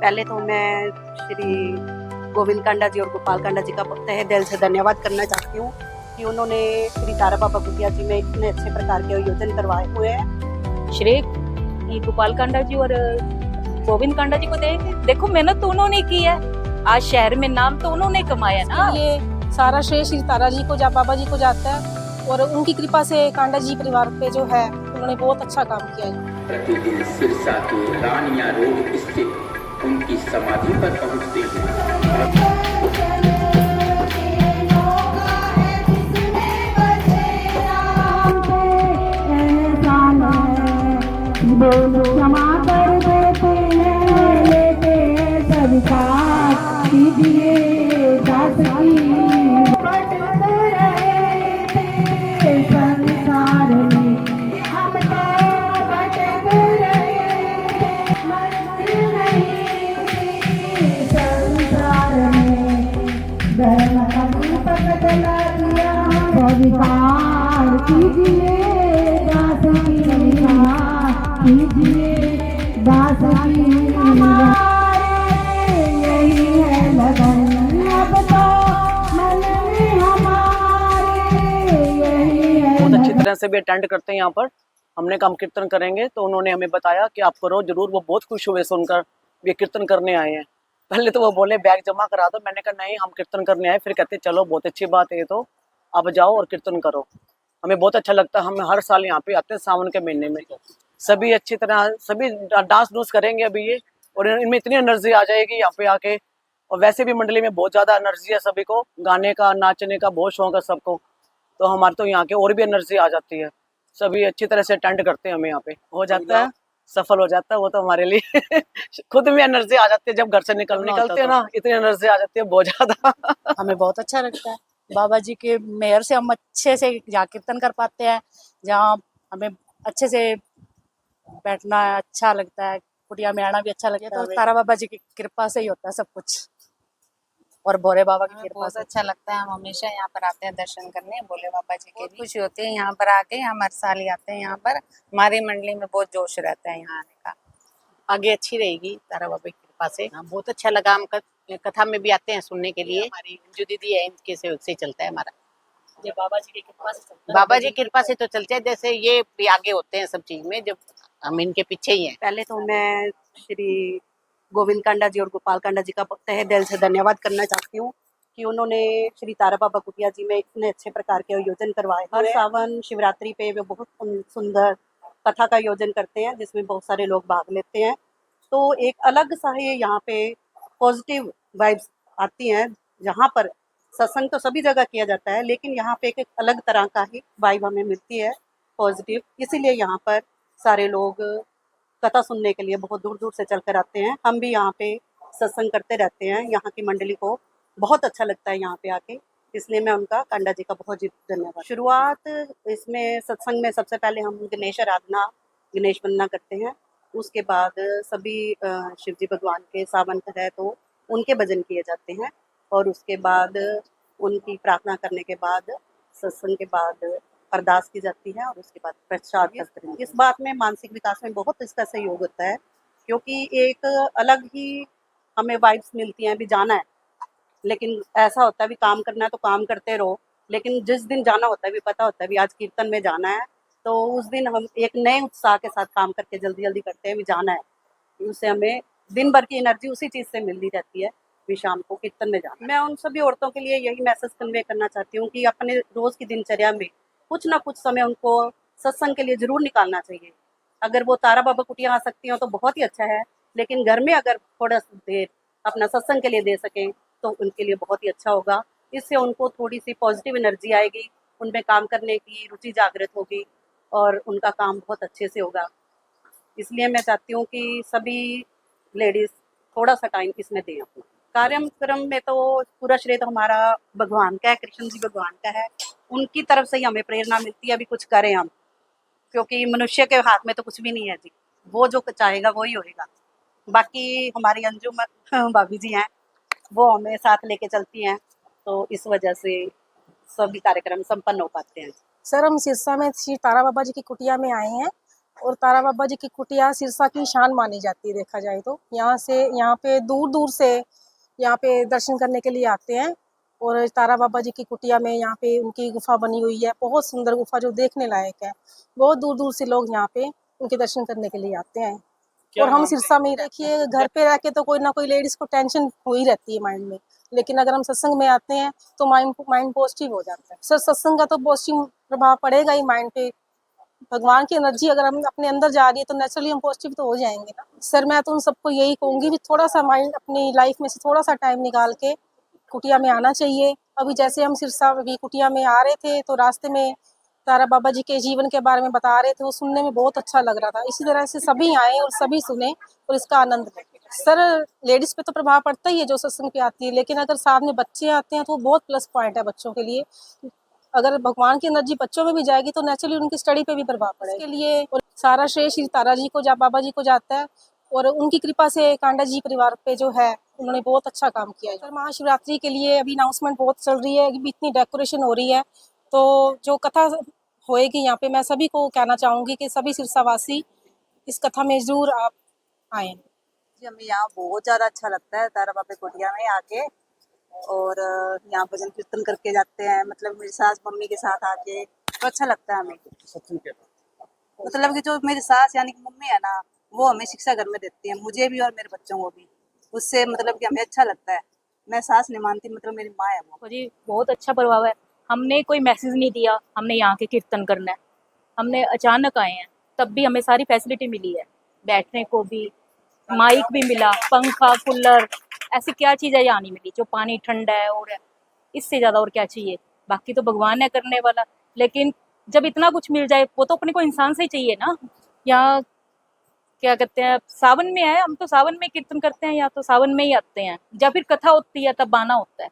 पहले तो मैं श्री गोविंद कांडा जी और गोपाल कांडा जी का तहे दिल से धन्यवाद करना चाहती हूँ कि उन्होंने श्री तारा बाबा कुटिया जी में इतने अच्छे प्रकार के आयोजन करवाए हुए हैं। श्री ये गोपाल कांडा जी और गोविंद कांडा जी को देखो मेहनत तो उन्होंने की है, आज शहर में नाम तो उन्होंने कमाया ना। ये सारा श्रेय श्री तारा जी को बाबा जी को जाता है और उनकी कृपा से कांडा जी परिवार पे जो है उन्होंने बहुत अच्छा काम किया है। प्रतिदिन सिरसा के रानिया रोड स्थित उनकी समाधि पर पहुंचते हैं। बोलो क्षमा कर देते हैं, लेते हैं सब साथ कीजिए दास की भटक रहे थे संसार में, हम तो भटक रहे थे, मंजिल नहीं थी संसार में, धर्म का दीपक जला दिया स्वीकार कीजिए दास की कीजिए दास की यही है लगन, अब तो मन में हमारे यही है। बहुत अच्छी तरह से भी अटेंड करते हैं यहाँ पर। हमने कहा हम कीर्तन करेंगे तो उन्होंने हमें बताया कि आप करो जरूर। वो बहुत खुश हुए सुनकर ये कीर्तन करने आए हैं। पहले तो वो बोले बैग जमा करा दो, मैंने कहा नहीं हम कीर्तन करने आए। फिर कहते चलो बहुत अच्छी बात है, तो आप जाओ और कीर्तन करो। हमें बहुत अच्छा लगता है। हम हर साल यहाँ पे आते हैं सावन के महीने में। सभी अच्छी तरह सभी डांस डूंस करेंगे अभी ये, और इनमें इतनी एनर्जी आ जाएगी यहाँ पे आके। और वैसे भी मंडली में बहुत ज़्यादा एनर्जी है सभी को, गाने का नाचने का बहुत शौक है सबको। तो हमारे तो यहाँ के और भी एनर्जी आ जाती है। सभी अच्छी तरह से अटेंड करते हैं, हमें यहाँ पे हो जाता है, सफल हो जाता है वो तो हमारे लिए। खुद में एनर्जी आ जाती है जब घर से निकलते हैं ना, इतनी एनर्जी आ जाती है बहुत ज़्यादा। हमें बहुत अच्छा लगता है। बाबा जी के मेहर से हम अच्छे से यहाँ कीर्तन कर पाते हैं, जहाँ हमें अच्छे से बैठना अच्छा लगता है, कुटिया में आना भी अच्छा लगता है। तो तारा बाबा जी की कृपा से ही होता है सब कुछ, और भोले बाबा की कृपा बहुत से। अच्छा लगता है। हम हमेशा यहाँ पर आते हैं दर्शन करने, भोले बाबा जी के। खुशी होती है यहाँ पर आके, हम हर साल ही आते हैं यहाँ पर। हमारी मंडली में बहुत जोश रहता है यहाँ आने का। आगे अच्छी रहेगी तारा बाबा की कृपा से। बहुत अच्छा लगा। हम कथा में भी आते हैं सुनने के लिए। हमारी जो दीदी है इनके सहयोग से चलता है हमारा। ये बाबा जी की कृपा से चलता है। बाबा जी की कृपा से तो चलते हैं, जैसे ये भी आगे होते हैं सब चीज में, जब हम इनके पीछे ही हैं। पहले तो मैं श्री गोविंद कांडा जी और गोपाल कांडा जी का तहे दिल से धन्यवाद करना चाहती हूँ कि उन्होंने श्री तारा बाबा कुटिया जी में इतने अच्छे प्रकार के आयोजन करवाए। हर सावन शिवरात्रि पे वे बहुत सुंदर कथा का आयोजन करते हैं, जिसमें बहुत सारे लोग भाग लेते हैं। तो एक अलग सा ही यहाँ पे पॉजिटिव वाइब्स आती हैं। यहाँ पर सत्संग तो सभी जगह किया जाता है, लेकिन यहाँ पे एक अलग तरह का ही वाइब हमें मिलती है, पॉजिटिव। इसीलिए यहाँ पर सारे लोग कथा सुनने के लिए बहुत दूर दूर से चल कर आते हैं। हम भी यहाँ पे सत्संग करते रहते हैं। यहाँ की मंडली को बहुत अच्छा लगता है यहाँ पे आके, इसलिए मैं उनका कांडा जी का बहुत धन्यवाद। शुरुआत इसमें सत्संग में सबसे पहले हम गणेश आराधना, गणेश वंदना करते हैं। उसके बाद सभी शिव जी भगवान के सावन है तो उनके भजन किए जाते हैं, और उसके बाद उनकी प्रार्थना करने के बाद सत्संग के बाद अरदास की जाती है, और उसके बाद प्रसाद करते हैं। इस बात में मानसिक विकास में बहुत इसका सहयोग होता है, क्योंकि एक अलग ही हमें वाइब्स मिलती हैं। अभी जाना है, लेकिन ऐसा होता है भी काम करना है तो काम करते रहो, लेकिन जिस दिन जाना होता है भी पता होता है भी आज कीर्तन में जाना है, तो उस दिन हम एक नए उत्साह के साथ काम करके जल्दी जल्दी करते हैं भी जाना है। उससे हमें दिन भर की एनर्जी उसी चीज़ से मिलती रहती है भी शाम को कीर्तन में जाना। मैं उन सभी औरतों के लिए यही मैसेज कन्वे करना चाहती हूँ कि अपने रोज़ की दिनचर्या में कुछ ना कुछ समय उनको सत्संग के लिए ज़रूर निकालना चाहिए। अगर वो तारा बाबा कुटिया आ सकती हो तो बहुत ही अच्छा है, लेकिन घर में अगर थोड़ा देर अपना सत्संग के लिए दे सकें तो उनके लिए बहुत ही अच्छा होगा। इससे उनको थोड़ी सी पॉजिटिव एनर्जी आएगी, उनमें काम करने की रुचि जागृत होगी और उनका काम बहुत अच्छे से होगा। इसलिए मैं चाहती हूँ कि सभी लेडीज़ थोड़ा सा टाइम इसमें दें अपना। कार्यक्रम में तो पूरा श्रेय तो हमारा भगवान का है, कृष्ण जी भगवान का है। उनकी तरफ से ही हमें प्रेरणा मिलती है अभी कुछ करें हम, क्योंकि मनुष्य के हाथ में तो कुछ भी नहीं है जी, वो जो चाहेगा वही होएगा। बाकी हमारी अंजुम भाभी जी हैं, वो हमें साथ लेके चलती हैं, तो इस वजह से सभी कार्यक्रम संपन्न हो पाते हैं। सर हम सिरसा में श्री तारा बाबा जी की कुटिया में आए हैं और तारा बाबा जी की कुटिया सिरसा की शान मानी जाती है। देखा जाए तो यहाँ पे दूर दूर से यहाँ पे दर्शन करने के लिए आते हैं। और तारा बाबा जी की कुटिया में यहाँ पे उनकी गुफा बनी हुई है, बहुत सुंदर गुफा जो देखने लायक है। बहुत दूर दूर से लोग यहाँ पे उनके दर्शन करने के लिए आते हैं। और हम सिरसा में ही देखिए, घर पे रह के तो कोई ना कोई लेडीज को टेंशन हो ही रहती है माइंड में, लेकिन अगर हम सत्संग में आते हैं तो माइंड पॉजिटिव हो जाता है। सर सत्संग का तो पॉजिटिव प्रभाव पड़ेगा ही माइंड पे। भगवान की एनर्जी अगर हम अपने अंदर जा रही है तो नेचुरली हम पॉजिटिव तो हो जाएंगे ना। सर मैं तो उन सबको यही कहूंगी कि थोड़ा सा माइंड अपनी लाइफ में से थोड़ा सा टाइम निकाल के कुटिया में आना चाहिए। अभी जैसे हम सिरसा अभी कुटिया में आ रहे थे तो रास्ते में तारा बाबा जी के जीवन के बारे में बता रहे थे, वो सुनने में बहुत अच्छा लग रहा था। इसी तरह से सभी आए और सभी सुने और इसका आनंद लें। सर लेडीज पे तो प्रभाव पड़ता ही है जो सत्संग पे आती है, लेकिन अगर साथ में बच्चे आते हैं तो वो बहुत प्लस पॉइंट है बच्चों के लिए। अगर भगवान की एनर्जी बच्चों में भी जाएगी तो नेचुरली उनकी स्टडी पे भी प्रभाव पड़ेगा। इसके लिए और सारा श्रेय श्री तारा जी को बाबा जी को जाता है और उनकी कृपा से कांडा जी परिवार पे जो है उन्होंने बहुत अच्छा काम किया है। सर महाशिवरात्रि के लिए अभी अनाउंसमेंट बहुत चल रही है, अभी इतनी डेकोरेशन हो रही है, तो जो कथा होएगी यहाँ पे मैं सभी को कहना चाहूँगी कि सभी सिरसावासी इस कथा में जरूर आप आए। जी हमें यहाँ बहुत ज़्यादा अच्छा लगता है तारा बाबा कुटिया में आके, और यहाँ भजन कीर्तन करके जाते हैं। मतलब मेरी सास मम्मी के साथ आके तो अच्छा लगता है हमें। मतलब कि जो मेरी सास यानी कि मम्मी है ना, वो हमें शिक्षा घर में देती है, मुझे भी और मेरे बच्चों को भी। उससे मतलब कि हमें अच्छा लगता है। मैं सास नहीं मानती, मतलब मेरी माँ है वो। जी बहुत अच्छा प्रभाव है। हमने कोई मैसेज नहीं दिया हमने यहाँ के कीर्तन करना है, हमने अचानक आए हैं, तब भी हमें सारी फैसिलिटी मिली है, बैठने को भी, माइक भी मिला, पंखा कूलर, ऐसी क्या चीज़ है यहाँ नहीं मिली। जो पानी ठंडा है और इससे ज़्यादा और क्या चाहिए। बाकी तो भगवान है करने वाला, लेकिन जब इतना कुछ मिल जाए वो तो अपने को इंसान से ही चाहिए ना। यहाँ क्या कहते हैं, सावन में है, हम तो सावन में कीर्तन करते हैं या तो सावन में ही आते हैं, जब फिर कथा होती है तब आना होता है।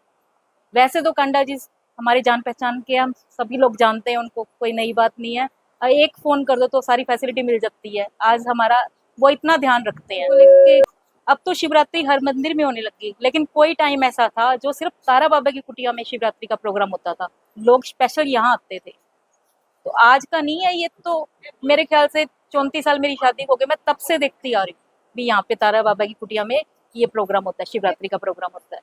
वैसे तो कांडा जी हमारी जान पहचान के, हम सभी लोग जानते हैं उनको, कोई नई बात नहीं है। एक फ़ोन कर दो तो सारी फैसिलिटी मिल जाती है। आज हमारा वो इतना ध्यान रखते हैं। लेकिन अब तो शिवरात्रि हर मंदिर में होने लगी, लेकिन कोई टाइम ऐसा था जो सिर्फ तारा बाबा की कुटिया में शिवरात्रि का प्रोग्राम होता था, लोग स्पेशल यहाँ आते थे। तो आज का नहीं है ये, तो मेरे ख्याल से 34 साल मेरी शादी हो गई, मैं तब से देखती आ रही हूँ भी यहाँ पे तारा बाबा की कुटिया में ये प्रोग्राम होता है, शिवरात्रि का प्रोग्राम होता है।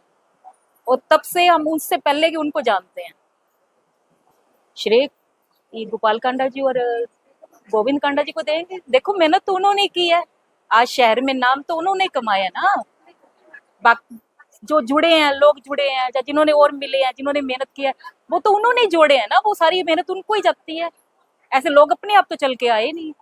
और तब से हम उससे पहले कि उनको जानते हैं। श्रेय ये गोपाल कांडा जी और गोविंद कांडा जी को देंगे। देखो मेहनत तो उन्होंने की है, आज शहर में नाम तो उन्होंने कमाया ना। बाकी जो जुड़े हैं, लोग जुड़े हैं या जिन्होंने और मिले हैं, जिन्होंने मेहनत की है, वो तो उन्होंने जोड़े हैं ना, वो सारी मेहनत उनको ही जाती है। ऐसे लोग अपने आप तो चल के आए नहीं।